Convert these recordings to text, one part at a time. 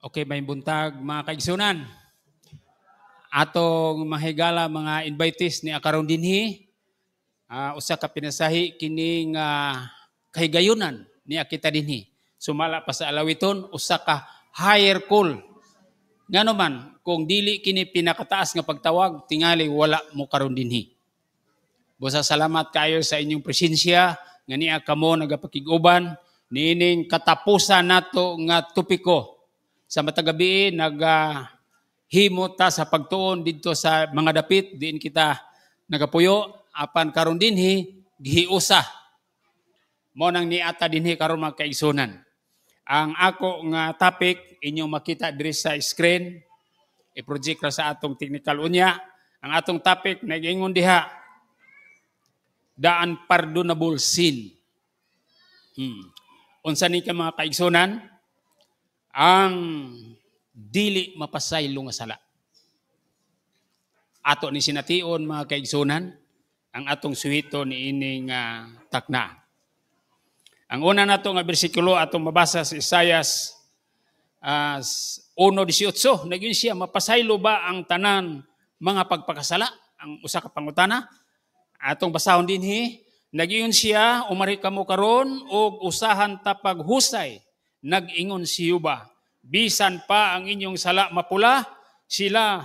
Okay, may buntag mga kaigsunan. Atong mahigala mga invitees ni akaron dinhi, usa ka pinasahi kining kahigayunan ni kita dinhi. Sumala pa sa alawiton, usa ka higher call. Ngano man kung dili kini pinakataas nga pagtawag, tingali wala mo karon dinhi. Busa salamat kayo sa inyong presensya nga niya kamo nagapakiguban niining katapusan nato nga topiko. Sa matagabi himo ta sa pagtuon didto sa mga dapit diin kita nagapuyo apan karon dinhi gihiusa mo nang niata dinhi karon mga kaigsunan. Ang ako nga topic inyong makita diri sa screen i-project ra sa atong technical unya. Ang atong topic nag-ingon diha the unpardonable sin. Unsa ni ka mga kaigsunan? Ang dili mapasaylo nga sala. Ato ni sination mga kaigsunan, ang atong suhito ni ining takna. Ang una nato nga bersikulo atong mabasa sa Isayas 1:18, nagyon siya, mapasaylo ba ang tanan mga pagpakasala? Ang usa ka pangutana. Atong basahon dinhi, nagyon siya, umari kamo karon og usahan ta paghusay. Nag-ingon si Yuba, bisan pa ang inyong sala mapula, sila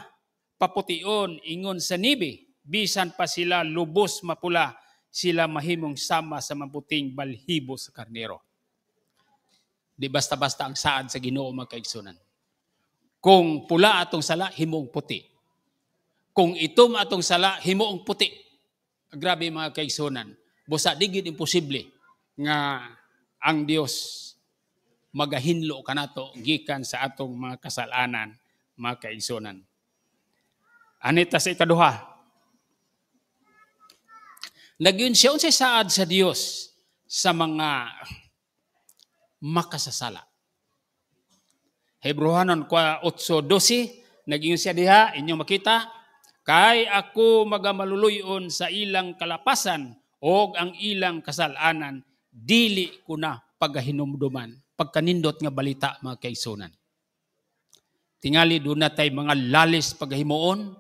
papution ingon sa nibi. Bisan pa sila lubos mapula, sila mahimong sama sa maputing balhibo sa karnero. Di basta-basta ang saad sa Ginoo mga kaigsunan. Kung pula atong sala, himong puti. Kung itom atong sala, himong puti. Grabe mga kaigsunan. Busa digid imposible nga ang Dios magahinlo kanato gikan sa atong mga kasalanan, mga kaigsunan. Anita sa ikaduha. Nagyon siya unsay saad sa Dios sa mga makasasala. Hebrehanon 8:12, nagyon siya diha, inyong makita, kay ako magamaluluyon sa ilang kalapasan o ang ilang kasalanan, dili ko na pagahinumduman. Pagkanindot nga balita mga kaigsunan. Tingali doon natay mga lalis paghimuon,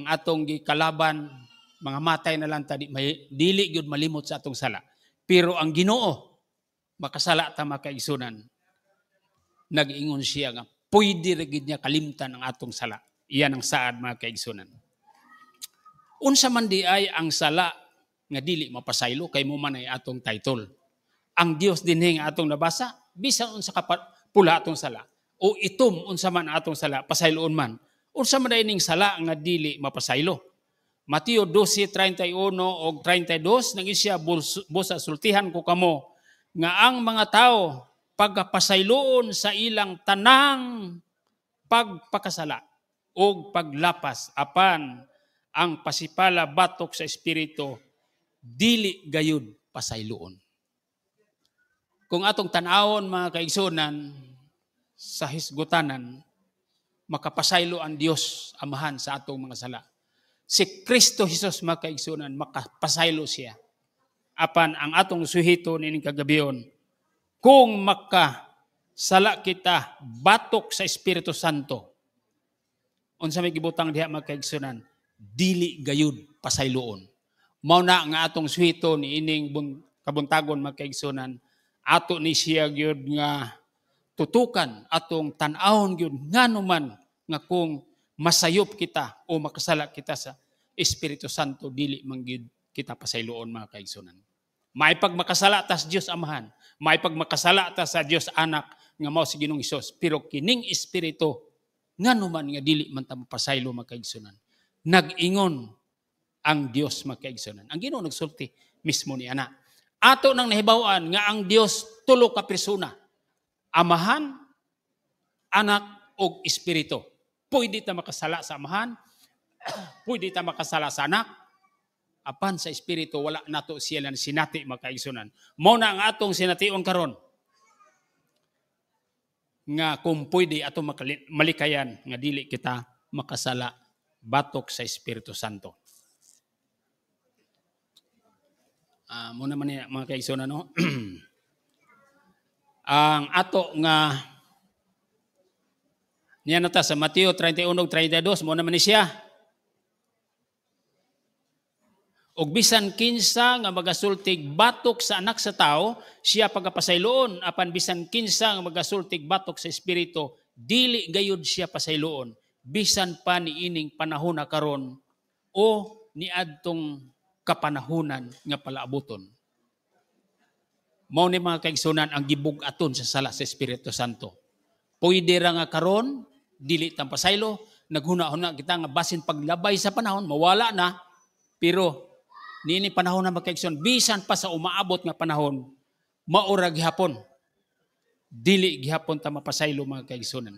ang atong gikalaban, mga matay na lang tadi, dili gyud malimot sa atong sala. Pero ang Ginoo, makasala ta mga kaigsunan, nag-ingon siya nga, pwede rin niya kalimtan ang atong sala. Iyan ang saad mga kaigsunan. Unsa man di ay ang sala nga dili mapasaylo, kay mo man ay atong title. Ang Dios dinhi nga atong nabasa, bisan unsa ka pula atong sala o itom unsa man atong sala pasayloon man. Unsa man ning sala nga dili mapasaylo. Mateo 12:31 og 32 nang siya busa sultihan ko kamo nga ang mga tao pagpasayloon sa ilang tanang pagpakasala o paglapas apan ang pasipala batok sa espiritu dili gayud pasayloon. Kung atong tanawon mga kaigsunan sa hisgutanan, makapasaylo ang Dios Amahan sa atong mga sala. Si Kristo Jesus mga kaigsunan, makapasaylo siya. Apan ang atong suhito nining kagabion, kung makasala kita batok sa Espiritu Santo, unsa may gibutang diha mga kaigsunan, dili gayud pasayloon. Mao na nga atong suhito ni ining kabuntagon mga kaigsunan, ato ni siya gyud nga tutukan atong tan-awon gyud ngano man nga kung masayop kita o makasala kita sa Espiritu Santo dili man gyud kita pasayloon mga kaigsunan. May pagmakasala ta sa Dios Amahan, may pagmakasala ta sa Dios Anak nga mao si Ginoong Hesus, pero kining espiritu ngano man nga dili man ta mapasaylo mga kaigsunan. Nag-ingon ang Dios mga kaigsunan. Ang Ginoo nagsulti mismo ni ana. Ato nang nahibaw-an nga ang Dios tulo ka persona. Amahan, Anak, ug Espiritu. Pwede ta makasala sa Amahan, pwede ta makasala sa Anak, apan sa Espiritu wala nato siya lang sinati mga kaigsunan. Mao na ang atong sination karon. Nga kung pwede atong malikayan nga dili kita makasala batok sa Espiritu Santo. Muna man mga kaigsunan, no? Ang ato nga Niya nata sa Mateo 31:32 mo naman ni siya. Og bisan kinsa nga magasultig batok sa anak sa tao, siya pagapasayloon, apan bisan kinsa nga magasultig batok sa espiritu, dili gayud siya pasayloon, bisan pa niining panahon na karon o niadtong kapanahunan nga palaabuton. Mao ni mga kaigsunan ang gibug-aton sa sala sa Espiritu Santo. Pwede ra nga karon dili tang pasaylo, naghuna-huna kita nga basin paglabay sa panahon mawala na, pero niini panahon na makaigsunan, bisan pa sa umaabot nga panahon, maura gihapon. Dili gihapon ta mapasaylo mga kaigsunan.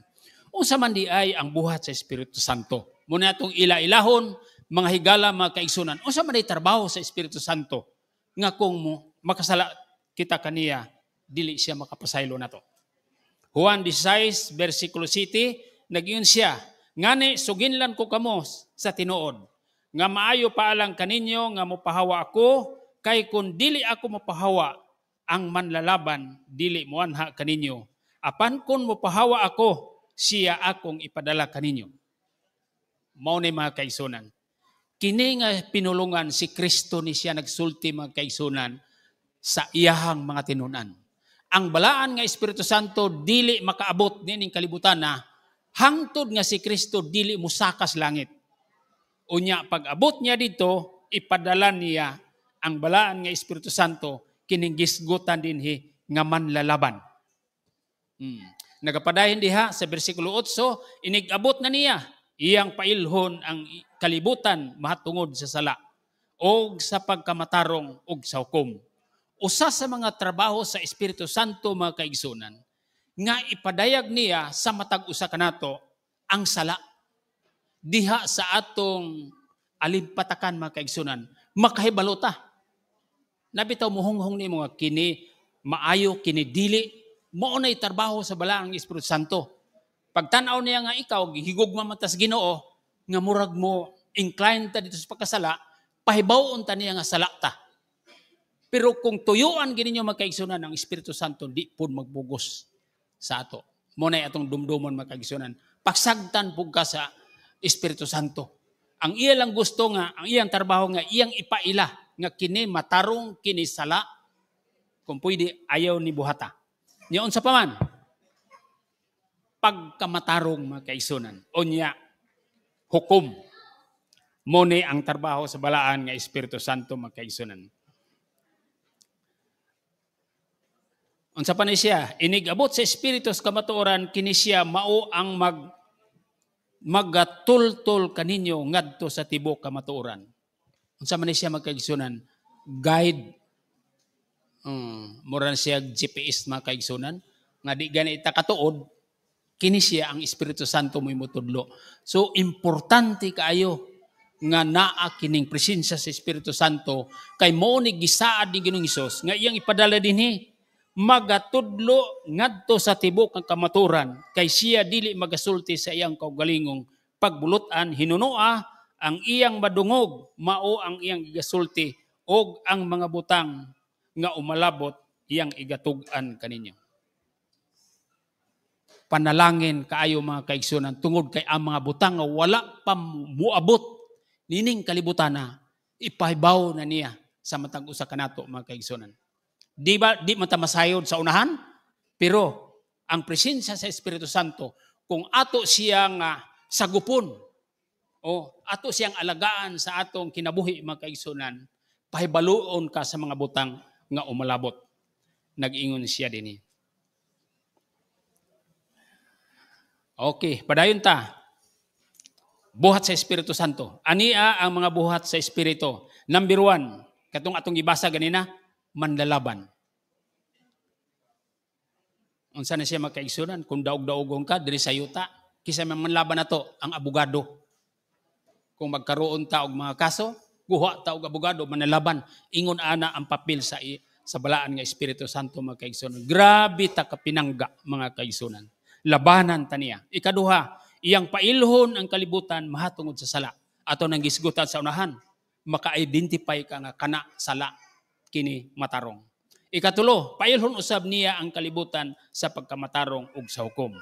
Unsa man di ay ang buhat sa Espiritu Santo. Muna atong ila-ilahon, mga higala mga kaigsunan. Unsa man di trabaho sa Espiritu Santo nga kung mo makasala kita kaniya, dili siya makapasaylo nato. Juan 16 versikulo 7, nagiyon siya, ngani suginlan ko kamo sa tinuod, nga maayo pa alang kaninyo nga mopahawa ako, kay kun dili ako mopahawa, ang manlalaban dili moanha kaninyo. Apan kun mopahawa ako, siya akong ipadala kaninyo. Mao ni mga kaigsunan. Kini nga pinulungan si Kristo ni siya nagsulti mga kaigsunan sa iyahang mga tinunan. Ang balaan nga Espiritu Santo dili makaabot nining kalibutan na hangtod nga si Kristo dili musakas langit. Unya pag-abot niya dito, ipadala niya ang balaan nga Espiritu Santo kining gisgutan dinhi nga manlalaban. Nagapadayon diha sa bersikulo 8, inigabot na niya iyang pailhon ang kalibutan mahatungod sa sala o sa pagkamatarong o sa hukom. Usa sa mga trabaho sa Espiritu Santo mga kaigsunan nga ipadayag niya sa matag usa kanato ang sala. Diha sa atong alimpatakan mga kaigsunan, makahibalota. Nabitaw muhunghong ni mga kini maayo, kini dili, mao nay trabaho sa balaang Espiritu Santo. Pagtanaw niya nga ikaw, higugma matas Ginoo, nga murag mo inclined ta dito sa pagkasala, pahibawon ta niya nga salata. Pero kung tuyuan gininyo magkaigsunan ang Espiritu Santo, di pud magbugos sa ato. Muna atong dumdumon magkaigsunan. Pagsagtan pug ka sa Espiritu Santo. Ang iya lang gusto nga, ang iyang trabaho nga, iyang ipaila nga kini matarong, kini sala, kung pwede ayaw ni buhata. Niyon sa paman, pagkamatarong magkaigsunan. O niya, hukom. Muna ang trabaho sa balaan nga Espiritu Santo magkaigsunan. Unsa pa ni siya, inigabot sa Espiritu sa kamatuoran, kini siya mao ang magatultol kaninyo ngadto sa tibok kamatuoran. Unsa man ni siya magkaigsunan, guide. Mura siya GPS mga kaigsunan, nga di gani ita katuod, kini siya ang Espiritu Santo mo imutudlo. So importante kaayo nga naa kining presensya sa Espiritu Santo kay mao ni gisaad ni Ginoong Hesus nga iyang ipadala dinhi magatudlo ngadto sa tibok ang kamaturan kay siya dili magasulti sa iyang kaugalingong pagbulutan hinunua ang iyang madungog mao ang iyang igasulti og ang mga butang nga umalabot iyang igatug-an kaninyo. Panalangin kaayo mga kaigsunan tungod kay ang mga butang nga wala pa muabot nining kalibutan na ipahibaw na niya sa matag usa kanato mga kaigsunan. Di man ta masayod sa unahan, pero ang presensya sa Espiritu Santo, kung ato siyang sagupon, o ato siyang alagaan sa atong kinabuhi mga kaigsunan, pahibaluon ka sa mga butang nga umalabot. Nag-ingon siya dinhi. Okay, padayon ta. Buhat sa Espiritu Santo. Ania ang mga buhat sa Espiritu. Number 1, katong atong gibasa ganina, manlalaban. Unsa na siya magkaigsunan? Kung daog-daogon ka, diri sa yuta, kisa manlaban na to, ang abogado. Kung magkaroon ta og mga kaso, guha ta og abogado, manlalaban. Ingon ana ang papel sa balaan nga Espiritu Santo magkaigsunan. Grabe ta kapinangga mga kaigsunan. Labanan ta niya. Ikaduha, iyang pailhon ang kalibutan mahatungod sa sala. Ato nang gisgutan sa unahan, maka-identify ka nga kana sala kini matarong. Ikatulo, pailhon usab niya ang kalibutan sa pagkamatarong ug sa hukom.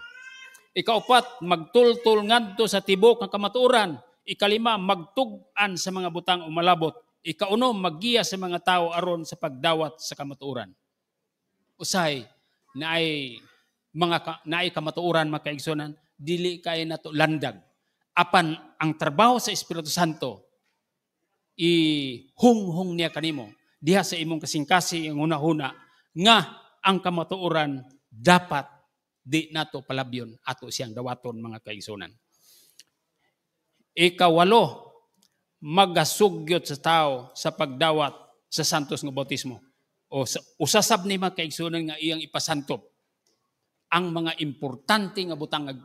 Ikaupat, magtultol ngadto sa tibok ng kamatuoran. Ikalima, magtug-an sa mga butang umalabot. Ikaunom, maggiya sa mga tao aron sa pagdawat sa kamatuoran. Usay, naay kamatuoran mga kaigsunan, dili kay nato landag. Apan ang trabaho sa Espiritu Santo, ihunghung niya kanimo diha sa imong kasing-kasi ang una-una nga ang kamatuoran dapat di nato palabyon ato siyang dawaton mga kaigsunan. Ikawalo, magasugyot sa tao sa pagdawat sa santos nga bautismo. O usasab ni mga kaigsunan nga iyang ipasantop ang mga importante nga butang nga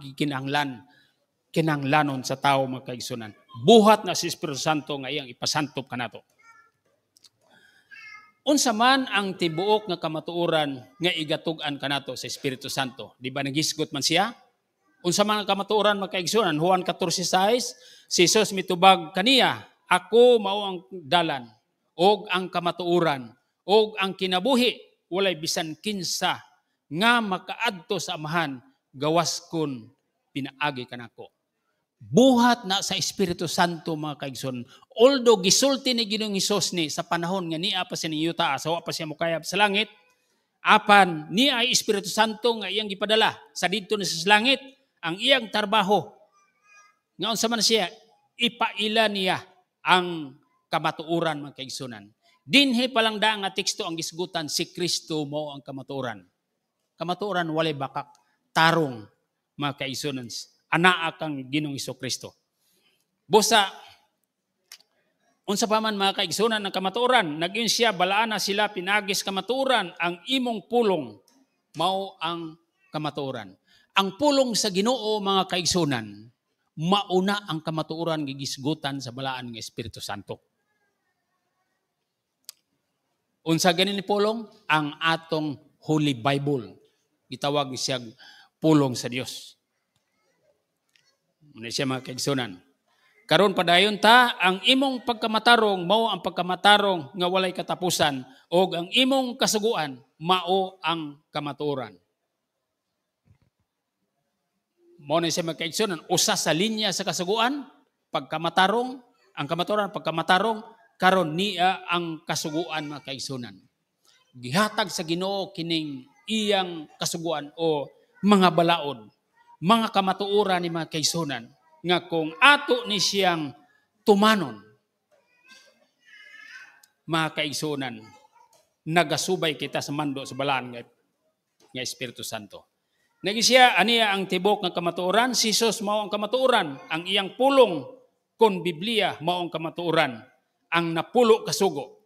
kinahanglanon sa tao mga kaigsunan. Buhat na si Espiritu Santo nga iyang ipasantop kanato. Unsa man ang tibuok nga kamatuoran nga igatug-an kanato sa Espiritu Santo? Di ba nagisgot man siya? Unsa man ang kamatuoran mga kaigsunan? Juan 14:6, si Jesus mitubag kaniya, ako mao ang dalan, og ang kamatuoran, og ang kinabuhi, walay bisan kinsa nga makaadto sa Amahan, gawas kun pinaagi kanako. Buhat na sa Espiritu Santo mga kaigsoon. Although gisulti ni Ginoong Hesus ni sa panahon nga niya pa siya ni yuta, asawa pa siya mukayab sa langit, apan niya ay Espiritu Santo nga iyang gipadala sa didto na sa langit, ang iyang trabaho nga unsa man siya, ipaila niya ang kamatuoran mga kaigsunan. Dinhi pa lang da nga teksto ang gisgutan, si Kristo mao ang kamatuoran. Kamatuoran walay bakak, tarong mga kaigsunan. Anaa kang Ginoong Hesukristo. Busa, unsa pa man mga kaigsunan ng kamatuoran, naging siya, balaan na sila, pinagis kamatuoran, ang imong pulong, mao ang kamatuoran. Ang pulong sa Ginoo mga kaigsunan, mauna ang kamatuoran gigisgutan sa balaan ng Espiritu Santo. Unsa ganin ni pulong? Ang atong Holy Bible. Gitawag siya pulong sa Dios. Muna siya mga kaigsunan. Karon padayon ta, ang imong pagkamatarong, mao ang pagkamatarong nga walay katapusan, o ang imong kasuguan, mao ang kamatuoran. Muna siya mga kaigsunan, usa sa linya sa kasuguan, pagkamatarong, ang kamatuoran, pagkamatarong, karon niya ang kasuguan mga kaigsunan. Gihatag sa Ginoo kining iyang kasuguan o mga balaod, mga kamatuoran ni mga kaigsunan, nga kung ato ni siyang tumanon, mga kaigsunan, nagasubay kita sa mando sa balaan nga Espiritu Santo. Nagi siya, aniya ang tibok ng kamatuoran, si Jesus mao ang kamatuoran, ang iyang pulong kon Biblia mao ang kamatuoran, ang napulo kasugo,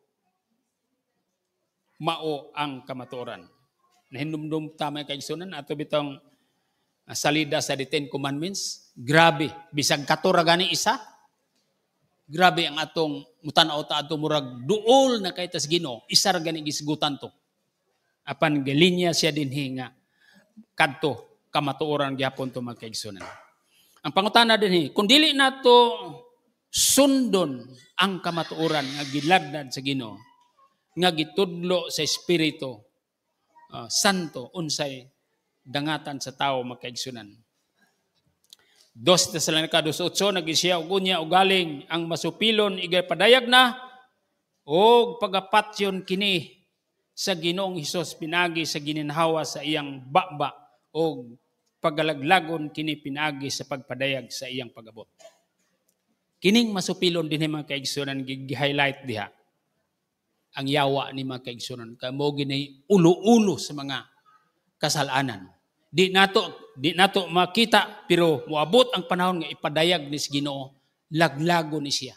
mao ang kamatuoran. Nahinumdum tama kaigsunan ato bitong salida sa the Ten Commandments. Grabe, bisag katura gani isa. Grabe ang atong mutanaw ta atong murag duol na kay tas Ginoo, isa ra gani gisgutan to. Apan galinya siya dinhi nga kadto kamatuoran gyapon to mga kaigsunan. Ang pangutana dinhi, kung dili nato sundon ang kamatuoran nga gilagdad sa Ginoo, nga gitudlo sa Espiritu Santo, unsay dangatan sa tao makaigsunan. 2 Tesalonica 2:8 nagisiya og unya og galing ang masupilon igay padayag na og pagapatyon kini sa Ginoong Hesus pinagi sa gininhawa sa iyang baba og pagalaglagon kini pinagi sa pagpadayag sa iyang pagabot. Kining masupilon dinhi mga kaigsunan gi-highlight diha ang yawa ni mga kaigsunan kamo gini ulo-ulo sa mga kasalanan. Di nato makita pero moabot ang panahon nga ipadayag ni Ginoo, laglago ni siya.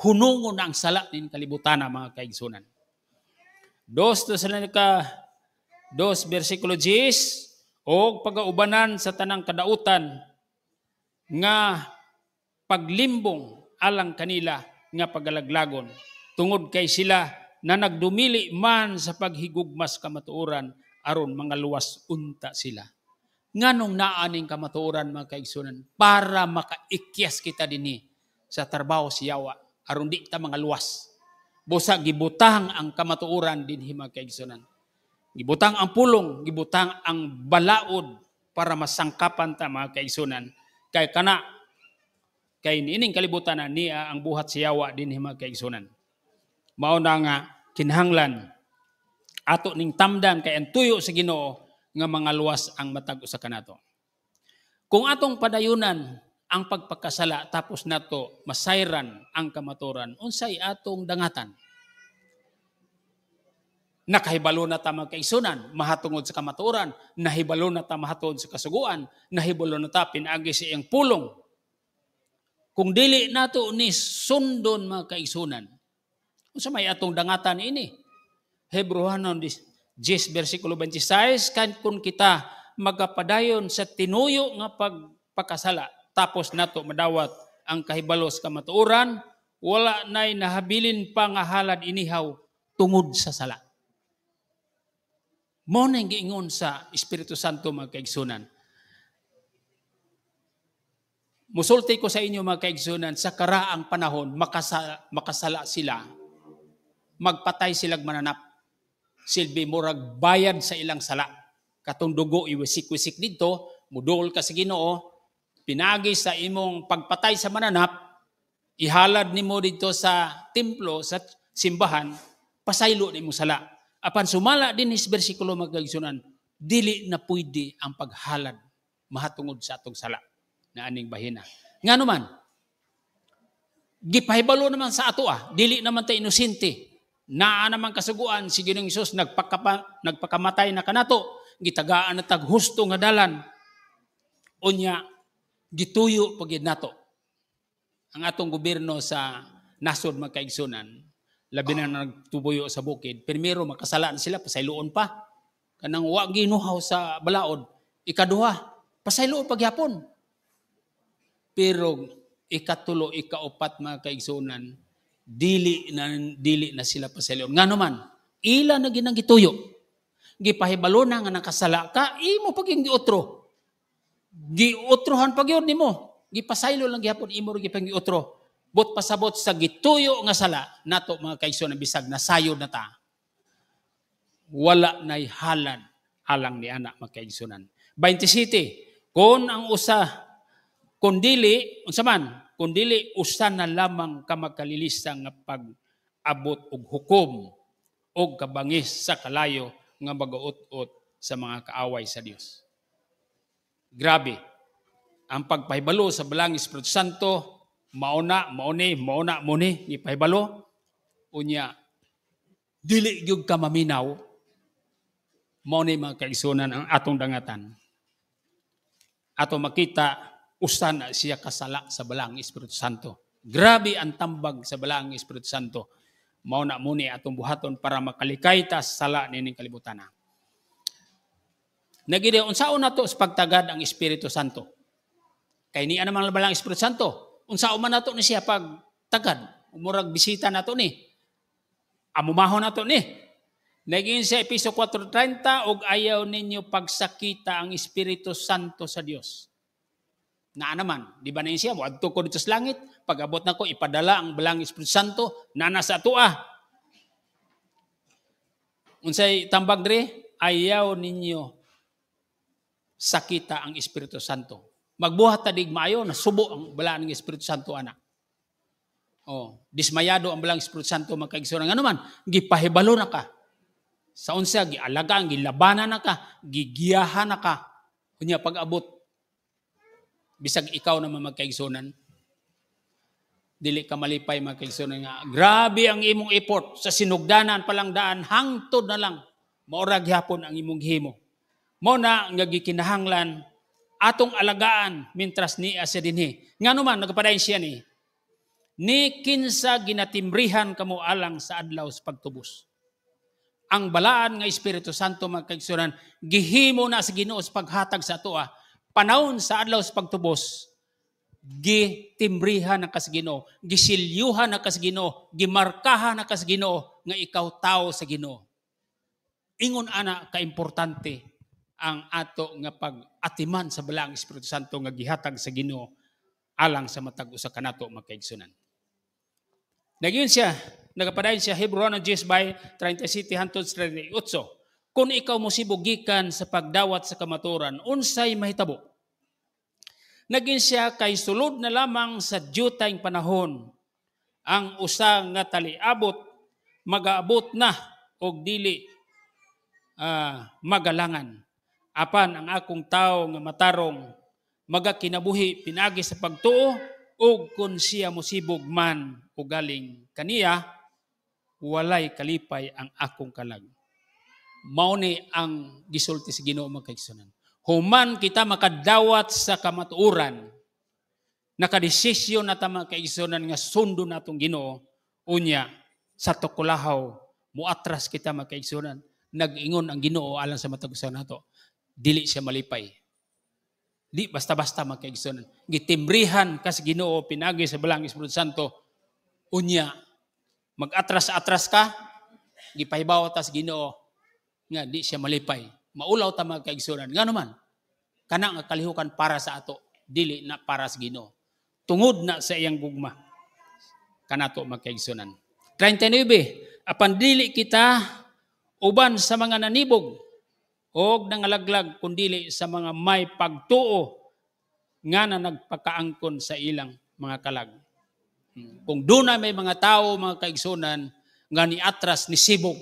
Hunungon na ang sala nin kalibutan mga kaigsunan. 2 Tesalonica 2:10 og pagaubanan sa tanang kadautan nga paglimbong alang kanila nga pagalaglagon tungod kay sila na nagdumili man sa paghigugmas kamatuoran aron mga luwas unta sila. Nganong naaning kamatuoran mga kaigsunan para makaikyas kita dinhi sa trabaho si Yawa aron di ta mga luwas. Busa gibutang ang kamatuoran dinhi mga kaigsunan. Gibutang ang pulong, gibutang ang balaod para masangkapan ta mga kaigsunan. Kay kana kay niining kalibutan na niya ang buhat siyawa din mga kaigsunan. Mao na nga kinahanglan ato ning tamdan kay ang tuyo sa Ginoo nga mga luwas ang matag usa kanato. Kung atong padayunan ang pagpakasala tapos nato masayran ang kamaturan, unsay atong dangatan? Nakahibalo na ta mga kaigsunan, mahatungod sa kamaturan, nahibalo na ta mahatungod sa kasuguan, nahibalo na ta pinaagi sa iyang pulong. Kung dili nato ni sundon mga kaigsunan, unsa may atong dangatan ini? Hebrehanon 10 versikulo 26, kan kung kita magapadayon sa tinuyo nga pagpakasala, tapos nato madawat ang kahibalos kamatuoran, wala nay nahabilin pa nga halad inihaw tungod sa sala. Mo nang giingon sa Espiritu Santo mga kaigsunan. Musulti ko sa inyo mga kaigsunan, sa karaang panahon makasala sila, magpatay silang mananap, silbi murag bayad sa ilang sala. Katong dugo iwisik-wisik dito, mudol ka sa Ginoo, pinagi sa imong pagpatay sa mananap, ihalad nimo dito sa templo, sa simbahan, pasaylo nimo sala. Apan sumala din is bersikulo mga kaigsunan, dili na pwede ang paghalad mahatungod sa atong sala na aning bahina. Nga naman, gipahibalo naman sa ato dili naman ta inosente. Naa naman kasuguan si Ginoong Hesus nagpakamatay na kanato, gitagaan na tag husto nga dalan. Unya gituyo pagid nato. Ang atong gobyerno sa nasod mga kaigsunan, labi na nagtubuyo sa bukid, primero makasala na sila, pasayloon pa. Kanang wa ginuhaw sa balaod, ikaduha, pasayloon pagyapon. Pero ikatulo, ikaupat mga kaigsunan, dili na sila pasayloon. Nga naman, ila na ginang gituyo. Gipahibalo na nga nakasala ka, imo paging giotro. Giotrohan pag yun nimo. Gipasaylo lang gyapon imo gipang giotro. Bot pasabot sa gituyo nga sala nato mga kaigsunan, bisag nasayod na ta. Wala nay halad alang ni anak mga kaigsunan. 27, kung ang kundili usa na lamang ka magkalilista nga pag-abot og hukom og kabangis sa kalayo nga magaut-ut sa mga kaaway sa Dios. Grabe. Ang pagpahibalo sa balang Espiritu Santo, mauna ipahibalo. Unya, dili gyud ka maminaw, mauna mga kaigsunan ang atong dangatan. Ato makita, usa na siya kasala sa balang Espiritu Santo. Grabe ang tambag sa balang Espiritu Santo. Mauna muni atong buhaton para makalikay ta sa sala nining kalibutan. Nagide unsaon nato sa pagtagad ang Espiritu Santo? Kay niya naman balang Espiritu Santo. Unsaon man nato ni siya pagtagad? Umurag bisita nato ni. Amumahon nato ni. Naging sa Episo 4:30, og ayaw ninyo pagsakita ang Espiritu Santo sa Dios. Na naman, di ba na siya, wadto ko dito sa langit, pag-abot na ko, ipadala ang balang Espiritu Santo, na nasa atua. Unsay tambag dre, ayaw ninyo sakita ang Espiritu Santo. Magbuhat tadig maayo, nasubo ang balang ng Espiritu Santo, anak. Dismayado ang balang Espiritu Santo, magkaigsunan. Nga naman, gipahibalo na ka. Sa unsa, gialagaan, gilabanan na ka, gigiyahan na ka. Kunya pag-abot, bisag ikaw naman magkaigsunan, dili ka malipay magkaigsunan nga. Grabe ang imong effort sa sinugdanan palang daan, hangtod na lang, maurag hapon ang imong himo. Mo na nga gikinahanglan, atong alagaan, mintras niya siya dinhi. Nga naman, nagpadayon siya ni kinsa ginatimbrihan kamo alang sa adlaw sa pagtubos. Ang balaan nga Espiritu Santo magkaigsunan, gihimo na sa Ginoo sa paghatag sa ato panahon sa adlaw sa pagtubos, gitimbrihan na kas Ginoo, gisilyuhan na kas Ginoo, gimarkahan na kas Ginoo nga ikaw tao sa Ginoo. Ingon ana kaimportante ang ato nga pag-atiman sa balang Espiritu Santo nga gihatag sa Ginoo alang sa matag usa kanato magkaigsunan. Nagyon siya, nagapadayon siya Hebrehanon 10:37-38. kung ikaw musibugikan sa pagdawat sa kamaturan, unsay mahitabo? Naging siya kay sulod na lamang sa diyutayng panahon, ang usa nga taliabot, magaabot na og dili magalangan. Apan ang akong tao nga matarong, magakinabuhi pinagi sa pagtuo, o kung siya musibog man o galing kaniya, walay kalipay ang akong kalag. Mao ni ang gisulti sa Ginoo mga kaigsunan. Human kita makadawat sa kamatuoran, nakadesisyon na ta mga kaigsunan nga sundo natong Ginoo, unya sa tukulahaw muatras kita mga kaigsunan, nag-ingon ang Ginoo alang sa matagusan nato, dili siya malipay. Di basta-basta mga kaigsunan. Gitimbrihan kas Ginoo pinagi sa balang Espiritu Santo, unya mag-atras-atras ka, gipahibaw ta sa Ginoo nga di siya malipay. Maulaw ta mga kaigsunan. Nga naman, kana nga kalihukan para sa ato, dili na para sa Ginoo. Tungod na sa iyang gugma. Kanato mga kaigsunan. 39, apan dili kita uban sa mga nanibog o nangalaglag kundili sa mga may pagtuo nga na nagpakaangkon sa ilang mga kalag. Kung doon na may mga tao, mga kaigsunan, nga niatras, nisibog,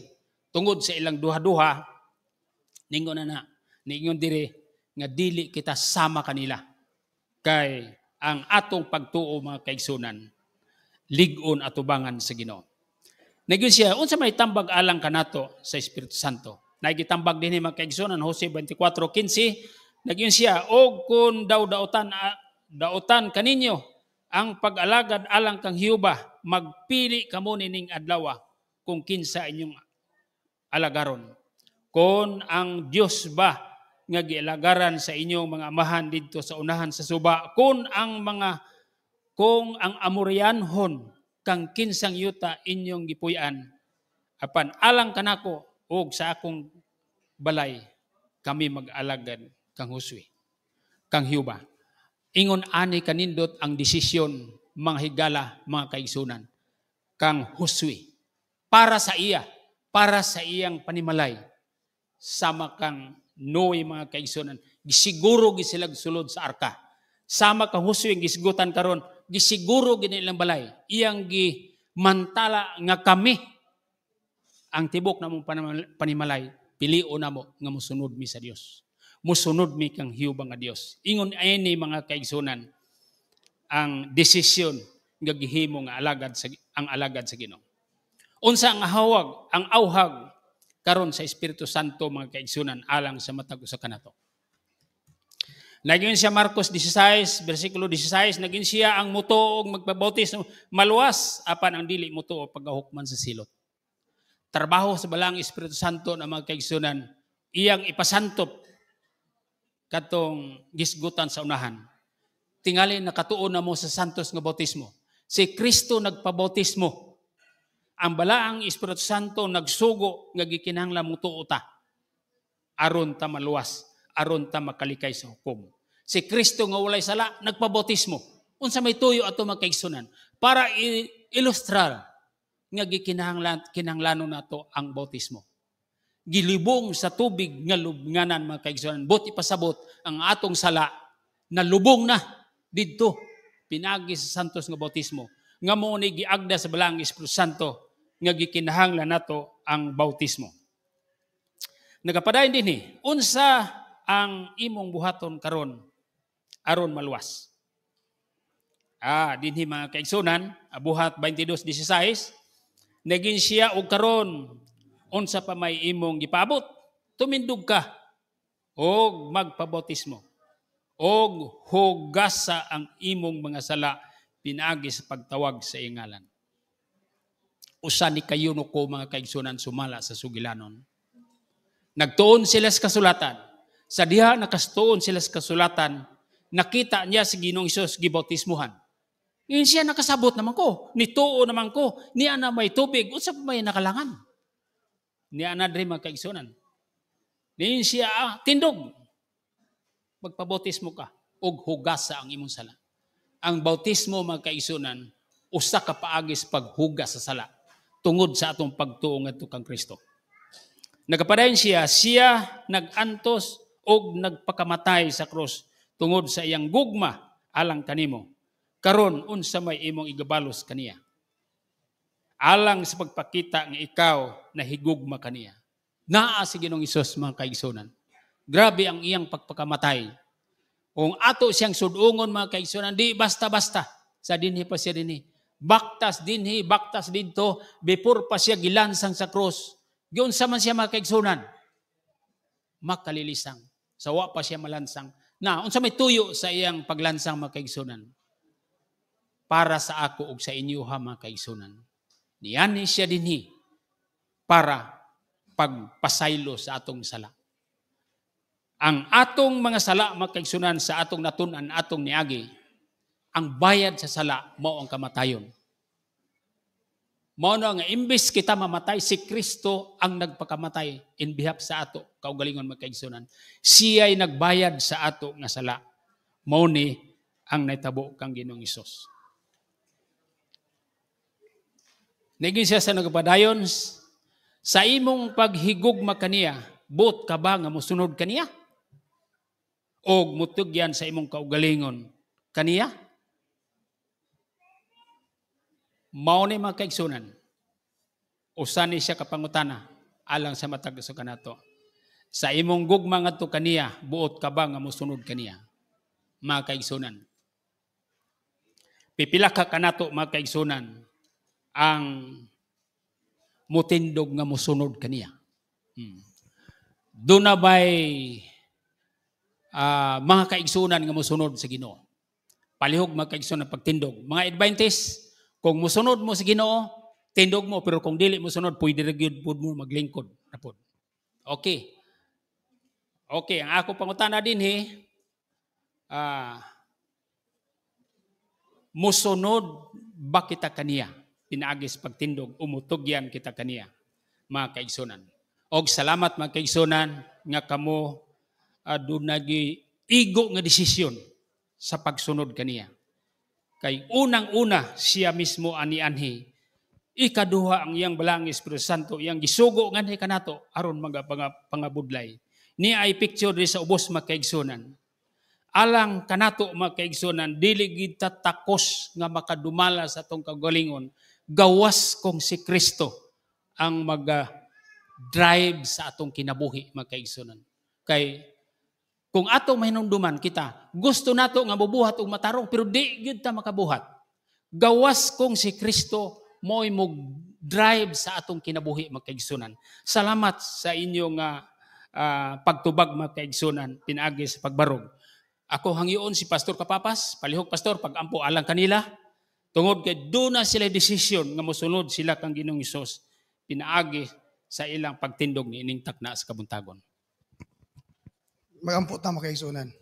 tungod sa ilang duha-duha, ningon ningon dire, nga dili kita sama kanila. Kay ang atong pagtuo, mga kaigsunan, ligon at ubangan sa Ginoo. Nagyon siya, unsa may tambag alang kanato sa Espiritu Santo. Nagitambag din mga kaigsunan, Jose 24:15, nagyon siya, o kung dautan kaninyo, ang pag-alagad alang kang Hiyuba, magpili kamo nining adlaw kung kinsa inyong alagaron. Kung ang Dios ba nga gialagaran sa inyong mga amahan didto sa unahan sa suba, kung ang Amorianhon kang kinsang yuta inyong gipuy-an, apan alang kanako ug sa akong balay kami mag-alagad kang Huswi, kang Hiyuba. Ingon ani kanindot ang desisyon, mga higala, mga kaigsunan, kang Huswi. Para sa iya, para sa iyang panimalay, sama kang Noe mga kaigsunan, gisiguro gisilag sulod sa arka. Sama kang Huswi ang gisigutan karon, gisiguro ginilang balay. Iyang gimantala nga kami, ang tibok na mong panimalay, pilio na mo nga musunod mi sa Dios. Musunod mi kang Hiyuba nga Dios. Ingon ani mga kaigsunan, ang desisyon nga gihimo nga alagad sa Ginoo. Unsa ang awhag karon sa Espiritu Santo mga kaigsunan alang sa matag usa kanato. Naging siya Marcos 16 versikulo 16, naging siya ang mutuo og magpabautismo maluwas apan ang dili mutuo pagahukman sa silot. Trabaho sa balang Espiritu Santo na mga kaigsunan, iyang ipasantop katong gisgutan sa unahan. Tingali nakatuon na mo sa santos nga bautismo. Si Kristo nagpabautismo. Ang balaang Espiritu Santo nagsugo nga gikinahanglan mutuo ta aron ta maluwas, aron ta makalikay sa hukom. Si Kristo nga walay sala nagpabautismo. Unsa may tuyo ato mga kaigsunan para ilustrar nga kinahanglanon nato ang bautismo. Gilibong sa tubig nga lubnganan mga kaigsunan. Buti pasabot ang atong sala na lubong na didto pinagi sa santos nga bautismo. Nga mo ni giagda sa balang Espiritu Santo nga gikinahanglan nato ang bautismo. Nagapadayon dinhi, unsa ang imong buhaton karon aron maluwas? Dinhi mga kaigsunan, buhat 22:16, naging siya og karon unsa pa may imong gipaabot, tumindog ka og magpabautismo og hugasa ang imong mga sala pinaagi sa pagtawag sa ngalan. Usa ni kayuno ko mga kaigsunan sumala sa sugilanon. Nagtuon sila sa kasulatan. Sa diha nakastuon sila sa kasulatan, nakita niya si Ginoong Hesus gibautismuhan. Yun siya nakasabot naman ko, nituo naman ko, niya na may tubig, unsa pa may nakalangan? Niya na diri mga kaigsunan. Niya siya tindog. Magpabautismo ka og hugasa ang imong sala. Ang bautismo mga kaigsunan, usa ka paagis paghugas sa sala tungod sa atong pagtuo ngadto kang Kristo. Nagapadayon siya nagantos o nagpakamatay sa krus tungod sa iyang gugma alang kanimo. Karon unsa may imong igabalos kaniya? Alang sa pagpakita nga ikaw nahigugma kaniya. Naa si Ginoong Hesus mga kaigsunan. Grabe ang iyang pagpakamatay. Kung ato siyang sudungon mga kaigsunan, di basta-basta sa dinhi pa siya dinhi. Baktas dinhi, baktas dito, before pa siya gilansang sa krus. Giyon sa man siya mga kaigsunan. Makalilisang. Sawa pa siya malansang. Na, unsa may tuyo sa iyang paglansang mga kaigsunan. Para sa ako ug sa inyo ha mga kaigsunan. Niyani siya dinhi para pagpasaylo sa atong sala. Ang atong mga sala mga kaigsunan sa atong natun-an atong niagi, ang bayad sa sala mao ang kamatayon. Mao na nga imbes kita mamatay, si Kristo ang nagpakamatay in behalf sa ato kaugalingon mga kaigsunan. Siya ay nagbayad sa ato nga sala. Mao ni ang naitabo kang Ginoong Hesus. Naging siya sa nagpadayon, sa imong paghigugma kaniya, buot ka ba nga mosunod kaniya? O mutugyan sa imong kaugalingon kaniya? Mao ni mga kaigsunan. Usa ni siya kapangutana alang sa matag sa kanato. Sa imong gugma ngadto kaniya, buot ka ba nga mosunod kaniya? Mga kaigsunan. Pipila ka kanato mga kaigsunan ang mutindog nga mosunod kaniya. Doon na ba'y mga kaigsunan nga mosunod sa Ginoo? Palihog mga kaigsunan pagtindog. Mga Adventist, kung mosunod mo sa Ginoo, tindog mo, pero kung dili mosunod, pwede rin po mo maglingkod. Okay. Okay, ang ako pangutana din mosunod ba kita kaniya? Pinaagis pagtindog, umutugyan kita kaniya, mga kaigsunan. Og salamat mga kaigsunan, nga kamo doon nag-igo nga desisyon sa pagsunod kaniya. Kay unang-una siya mismo ani-anhi, ikaduha ang iyang balang Espiritu Santo, iyang gisugo nga ni kanato, aron mga pangabudlay. Niya ay picture rin sa ubos mga kaigsunan. Alang kanato mga kaigsunan, dili gid takos nga makadumala sa atong kagalingon, gawas kung si Kristo ang mag-drive sa atong kinabuhi mga kaigsunan. Kay kung ato mahinumduman kita, gusto nato nga mabuhat og matarong pero di gyud ta makabuhat. Gawas kung si Kristo mo'y drive sa atong kinabuhi mga kaigsunan. Salamat sa inyo nga pagtubag mga kaigsunan pinaagi sa pagbarog. Ako hangyoon si Pastor Kapapas, palihog pastor pag-ampo alang kanila. Tungod kay doon na sila desisyon nga mosunod sila kang Ginoong Hesus pinaagi sa ilang pagtindog ni ining takna sa kabuntagon. Magampo ta mga kaigsunan.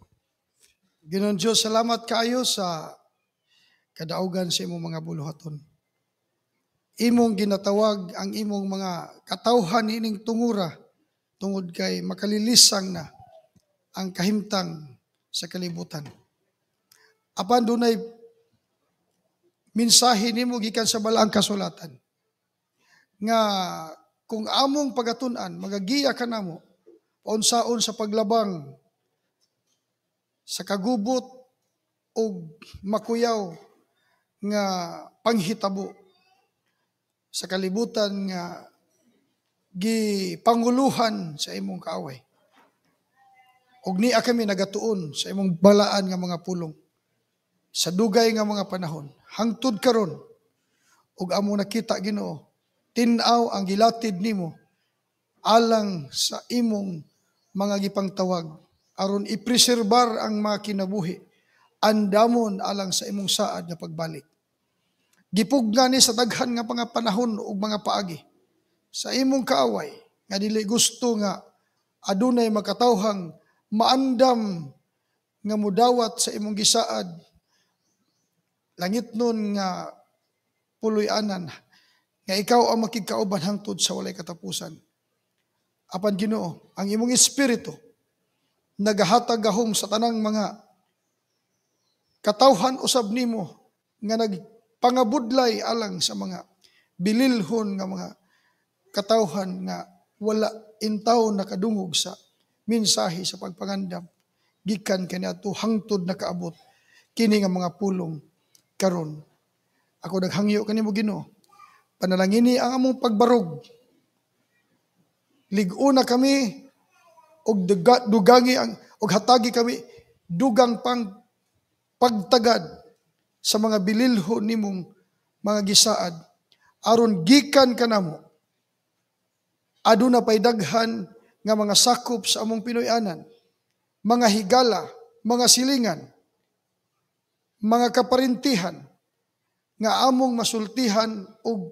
Ginoong Diyos, salamat kayo sa kadaugan sa imong mga buluhaton. Imong ginatawag ang imong mga katawhan ining tungura tungod kay makalilisang na ang kahimtang sa kalibutan. Apan dunay minsahe nimo gikan sa balaang kasulatan nga kung among pagatun-an magagiya kanamo paunsaon sa paglabang sa kagubot o makuyaw nga panghitabo sa kalibutan nga gipanguluhan sa imong kaaway. Og niya kami nagatuon sa imong balaan nga mga pulong sa dugay nga mga panahon. Hangtod karon ug amo nakita Ginoo, tin-aw ang gilatid nimo alang sa imong mga gipangtawag aron ipreserbar ang mga kinabuhi andamon alang sa imong saad nga pagbalik. Gipugna ni sa daghan nga mga panahon ug mga paagi sa imong kaaway nga dili gusto nga adunay makatawhang maandam nga mudawat sa imong gisaad langit nun nga puloy-anan nga ikaw ang makigkauban hangtod sa walay katapusan. Apan Ginoo, ang imong espiritu nagahatag gahom sa tanang mga katawhan usab nimo nga nagpangabudlay alang sa mga bililhon nga mga katawhan nga wala intaw nakadungog sa mensahe sa pagpangandam gikan kaniadto hangtod nakaabot kini nga mga pulong karon. Ako naghangyo kanimo Ginoo, panalangini ang among pagbarog. Lig-o na kami og dugangi og hatagi kami dugang pang pagtagad sa mga bililho nimong mga gisaad aron gikan kanamo aduna pay daghan nga mga sakop sa among Pinoy-anan, mga higala, mga silingan, mga kaparintihan nga among masultihan og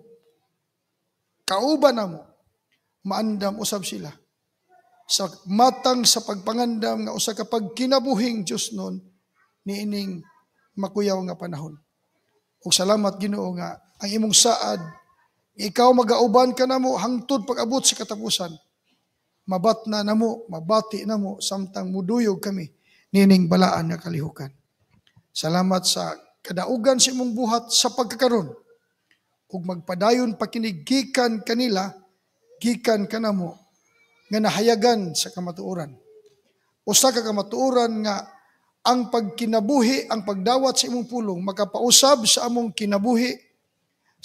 kauban namo maandam usab sila sa matang sa pagpangandam nga usa ka pagkinabuhing Dios nun niining makuyaw nga panahon. Ug salamat Ginoo nga ang imong saad ikaw magauban ka namo hangtod pag-abot sa katapusan. Mabatna namo, mabati namo samtang muduyog kami nining balaan nga kalihukan. Salamat sa kadaugan sa imong buhat sa pagkakaron ug magpadayon pakinigikan kanila gikan kanamo nga nahayagan sa kamatuoran. Usa ka kamatuoran nga ang pagkinabuhi, ang pagdawat sa imong pulong makapausab sa among kinabuhi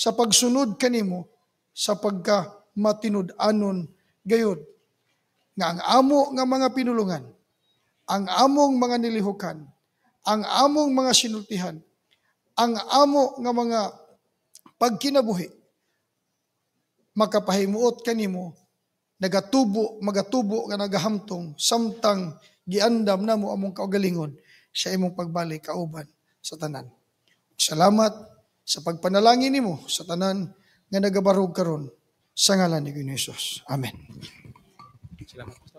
sa pagsunod kanimo sa pagka matinud-anon gayud nga ang amo nga mga pinulungan, ang among mga nilihukan, ang among mga sinultihan, ang amo nga mga pagkinabuhi makapahimuot kanimo magatubo nga nagahamtong samtang giandam namo among kaugalingon sa imong pagbalik kauban sa tanan. Salamat sa pagpanalangin nimo sa tanan nga nagabarog karon sa ngalan ni Hesus. Amen. Salamat.